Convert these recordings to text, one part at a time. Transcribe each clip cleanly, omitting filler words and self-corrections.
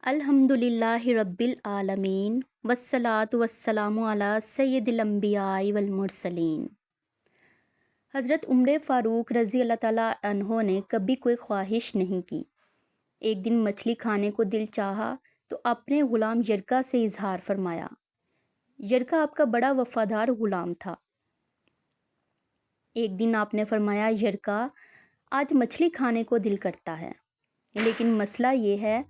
الحمدللہ رب العالمین والصلاۃ والسلام علی سید الانبیاء والمرسلین۔ حضرت عمر فاروق رضی اللہ تعالیٰ عنہ نے کبھی کوئی خواہش نہیں کی۔ ایک دن مچھلی کھانے کو دل چاہا تو اپنے غلام یرکا سے اظہار فرمایا۔ یرکا آپ کا بڑا وفادار غلام تھا۔ ایک دن آپ نے فرمایا، یرکا آج مچھلی کھانے کو دل کرتا ہے، لیکن مسئلہ یہ ہے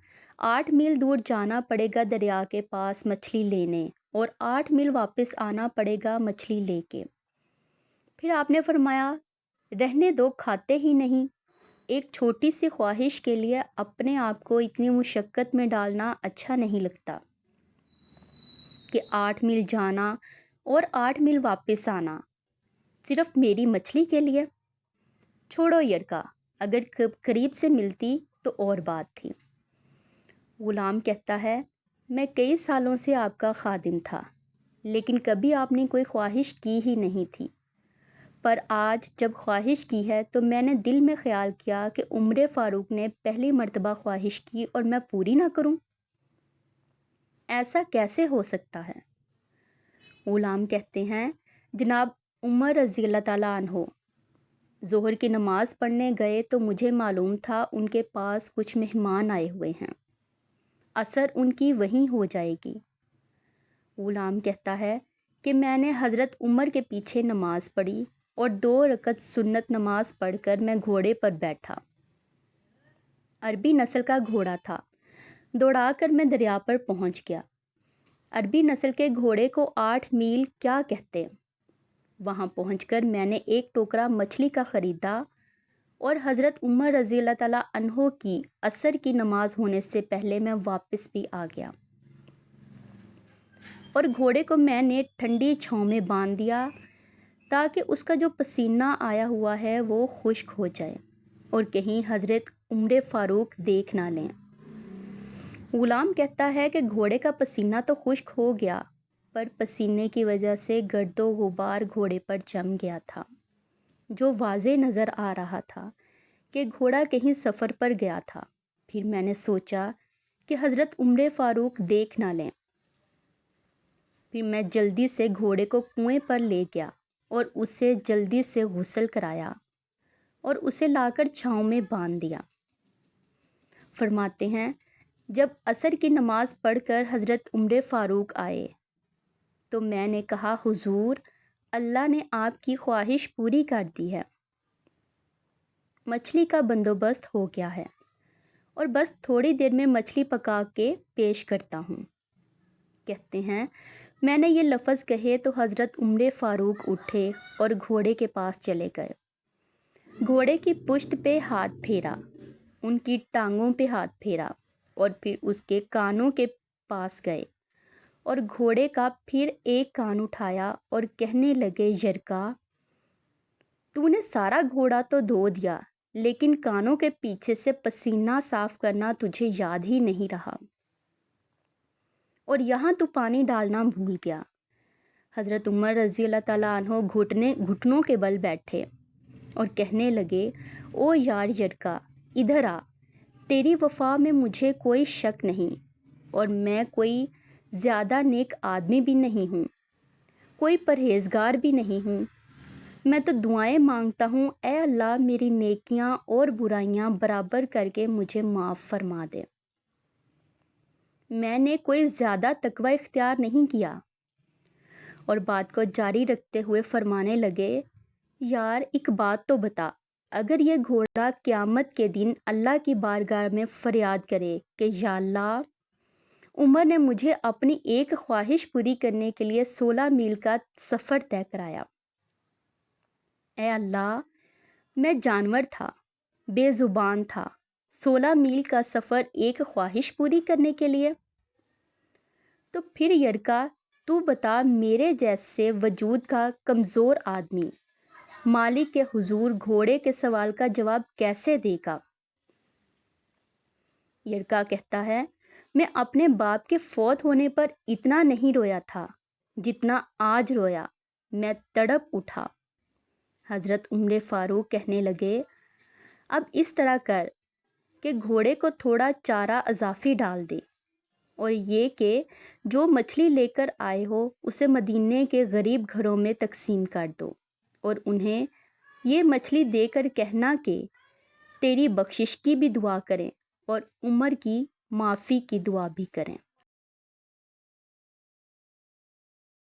8 میل دور جانا پڑے گا دریا کے پاس مچھلی لینے، اور 8 میل واپس آنا پڑے گا مچھلی لے کے۔ پھر آپ نے فرمایا، رہنے دو، کھاتے ہی نہیں۔ ایک چھوٹی سی خواہش کے لیے اپنے آپ کو اتنی مشقت میں ڈالنا اچھا نہیں لگتا کہ 8 میل جانا اور 8 میل واپس آنا صرف میری مچھلی کے لیے۔ چھوڑو یرکا، اگر قریب سے ملتی تو اور بات تھی۔ غلام کہتا ہے، میں کئی سالوں سے آپ کا خادم تھا، لیکن کبھی آپ نے کوئی خواہش کی ہی نہیں تھی، پر آج جب خواہش کی ہے تو میں نے دل میں خیال کیا کہ عمر فاروق نے پہلی مرتبہ خواہش کی اور میں پوری نہ کروں۔ ایسا کیسے ہو سکتا ہے؟ غلام کہتے ہیں، جناب عمر رضی اللہ تعالیٰ عنہ ظہر کی نماز پڑھنے گئے تو مجھے معلوم تھا ان کے پاس کچھ مہمان آئے ہوئے ہیں، اثر ان کی وہیں ہو جائے گی۔ غلام کہتا ہے کہ میں نے حضرت عمر کے پیچھے نماز پڑھی اور 2 رکعت سنت نماز پڑھ کر میں گھوڑے پر بیٹھا۔ عربی نسل کا گھوڑا تھا، دوڑا کر میں دریا پر پہنچ گیا۔ عربی نسل کے گھوڑے کو 8 میل کیا کہتے؟ وہاں پہنچ کر میں نے ایک ٹوکرا مچھلی کا خریدا اور حضرت عمر رضی اللہ تعالیٰ عنہ کی عصر کی نماز ہونے سے پہلے میں واپس بھی آ گیا، اور گھوڑے کو میں نے ٹھنڈی چھاؤں میں باندھ دیا تاکہ اس کا جو پسینہ آیا ہوا ہے وہ خشک ہو جائے اور کہیں حضرت عمر فاروق دیکھ نہ لیں۔ غلام کہتا ہے کہ گھوڑے کا پسینہ تو خشک ہو گیا، پر پسینے کی وجہ سے گرد و غبار گھوڑے پر جم گیا تھا، جو واضح نظر آ رہا تھا کہ گھوڑا کہیں سفر پر گیا تھا۔ پھر میں نے سوچا کہ حضرت عمر فاروق دیکھ نہ لیں۔ پھر میں جلدی سے گھوڑے کو کنویں پر لے گیا اور اسے جلدی سے غسل کرایا اور اسے لا کر چھاؤں میں باندھ دیا۔ فرماتے ہیں، جب عصر کی نماز پڑھ کر حضرت عمر فاروق آئے تو میں نے کہا، حضور، اللہ نے آپ کی خواہش پوری کر دی ہے، مچھلی کا بندوبست ہو گیا ہے، اور بس تھوڑی دیر میں مچھلی پکا کے پیش کرتا ہوں۔ کہتے ہیں، میں نے یہ لفظ کہے تو حضرت عمر فاروق اٹھے اور گھوڑے کے پاس چلے گئے، گھوڑے کی پشت پہ ہاتھ پھیرا، ان کی ٹانگوں پہ ہاتھ پھیرا، اور پھر اس کے کانوں کے پاس گئے اور گھوڑے کا پھر ایک کان اٹھایا اور کہنے لگے، یرکا، تو نے سارا گھوڑا تو دھو دیا، لیکن کانوں کے پیچھے سے پسینہ صاف کرنا تجھے یاد ہی نہیں رہا، اور یہاں تو پانی ڈالنا بھول گیا۔ حضرت عمر رضی اللہ تعالیٰ عنہ گھٹنوں کے بل بیٹھے اور کہنے لگے، او یار یرکا، ادھر آ، تیری وفا میں مجھے کوئی شک نہیں، اور میں کوئی زیادہ نیک آدمی بھی نہیں ہوں، کوئی پرہیزگار بھی نہیں ہوں۔ میں تو دعائیں مانگتا ہوں، اے اللہ میری نیکیاں اور برائیاں برابر کر کے مجھے معاف فرما دے۔ میں نے کوئی زیادہ تقوی اختیار نہیں کیا۔ اور بات کو جاری رکھتے ہوئے فرمانے لگے، یار ایک بات تو بتا، اگر یہ گھوڑا قیامت کے دن اللہ کی بارگاہ میں فریاد کرے کہ یا اللہ، عمر نے مجھے اپنی ایک خواہش پوری کرنے کے لیے 16 میل کا سفر طے کرایا، اے اللہ، میں جانور تھا، بے زبان تھا، 16 میل کا سفر ایک خواہش پوری کرنے کے لیے؟ تو پھر یرکا تو بتا، میرے جیسے وجود کا کمزور آدمی مالک کے حضور گھوڑے کے سوال کا جواب کیسے دے گا؟ یرکا کہتا ہے، میں اپنے باپ کے فوت ہونے پر اتنا نہیں رویا تھا جتنا آج رویا، میں تڑپ اٹھا۔ حضرت عمر فاروق کہنے لگے، اب اس طرح کر کہ گھوڑے کو تھوڑا چارہ اضافی ڈال دے، اور یہ کہ جو مچھلی لے کر آئے ہو اسے مدینے کے غریب گھروں میں تقسیم کر دو اور انہیں یہ مچھلی دے کر کہنا کہ تیری بخشش کی بھی دعا کریں اور عمر کی معافی کی دعا بھی کریں۔